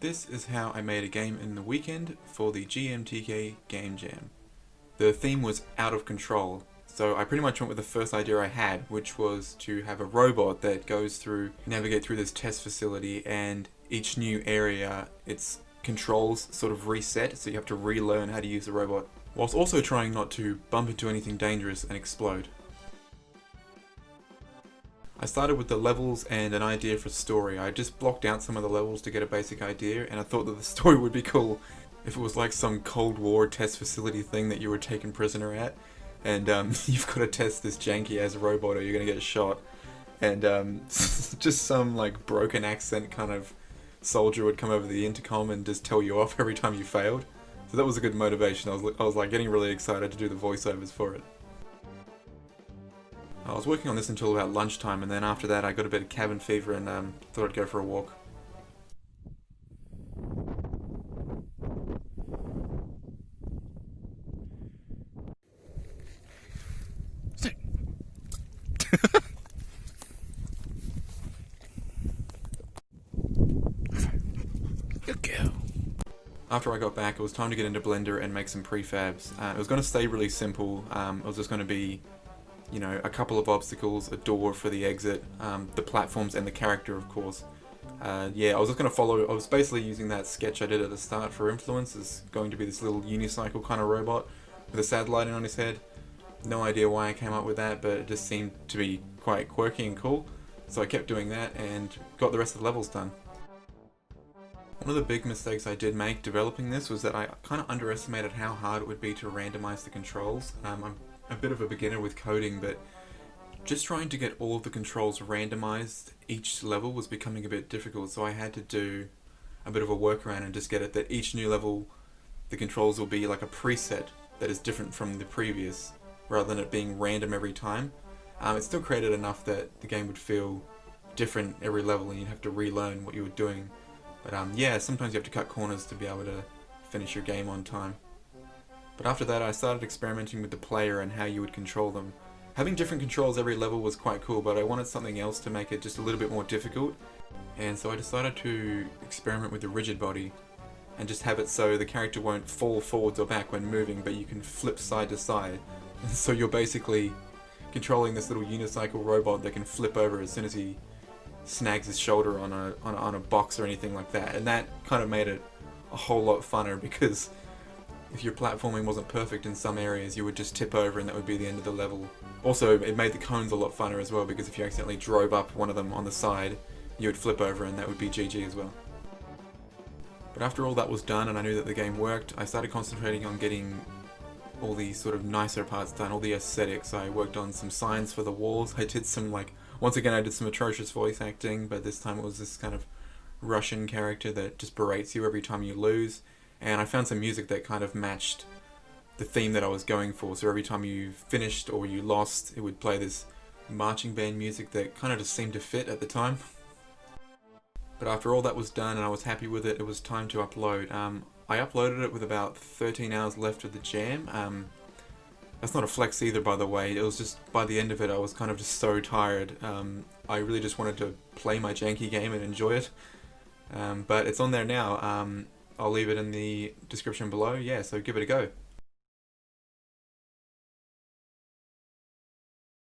This is how I made a game in the weekend for the GMTK Jam. The theme was out of control, so I pretty much went with the first idea I had, which was to have a robot that navigate through this test facility, and each new area, its controls sort of reset, so you have to relearn how to use the robot, whilst also trying not to bump into anything dangerous and explode. I started with the levels and an idea for story. I just blocked out some of the levels to get a basic idea, and I thought that the story would be cool if it was like some Cold War test facility thing that you were taken prisoner at, and you've got to test this janky ass robot or you're gonna get shot, and just some like broken accent kind of soldier would come over the intercom and just tell you off every time you failed. So that was a good motivation. I was like getting really excited to do the voiceovers for it. I was working on this until about lunchtime, and then after that I got a bit of cabin fever and thought I'd go for a walk. Good girl. After I got back, it was time to get into Blender and make some prefabs. It was going to stay really simple. It was just going to be, you know, a couple of obstacles, a door for the exit, the platforms, and the character, of course. Yeah, I was just going to follow. I was basically using that sketch I did at the start for influence. It's going to be this little unicycle kind of robot with a satellite on his head. No idea why I came up with that, but it just seemed to be quite quirky and cool. So I kept doing that and got the rest of the levels done. One of the big mistakes I did make developing this was that I kind of underestimated how hard it would be to randomize the controls. I'm a bit of a beginner with coding, but just trying to get all of the controls randomized each level was becoming a bit difficult, so I had to do a bit of a workaround and just get it that each new level the controls will be like a preset that is different from the previous, rather than it being random every time. It still created enough that the game would feel different every level and you'd have to relearn what you were doing. But yeah, sometimes you have to cut corners to be able to finish your game on time. But after that I started experimenting with the player and how you would control them. Having different controls every level was quite cool, but I wanted something else to make it just a little bit more difficult. And so I decided to experiment with the rigid body and just have it so the character won't fall forwards or back when moving, but you can flip side to side. And so you're basically controlling this little unicycle robot that can flip over as soon as he snags his shoulder on a box or anything like that. And that kind of made it a whole lot funner, because if your platforming wasn't perfect in some areas, you would just tip over and that would be the end of the level. Also, it made the cones a lot funner as well, because if you accidentally drove up one of them on the side, you would flip over and that would be GG as well. But after all that was done and I knew that the game worked, I started concentrating on getting all the sort of nicer parts done, all the aesthetics. I worked on some signs for the walls. I did some once again I did some atrocious voice acting, but this time it was this kind of Russian character that just berates you every time you lose. And I found some music that kind of matched the theme that I was going for, so every time you finished or you lost, it would play this marching band music that kind of just seemed to fit at the time. But after all that was done and I was happy with it, it was time to upload. I uploaded it with about 13 hours left of the jam. That's not a flex either, by the way. It was just, by the end of it, I was kind of just so tired. I really just wanted to play my janky game and enjoy it. But it's on there now. I'll leave it in the description below. Yeah, so give it a go.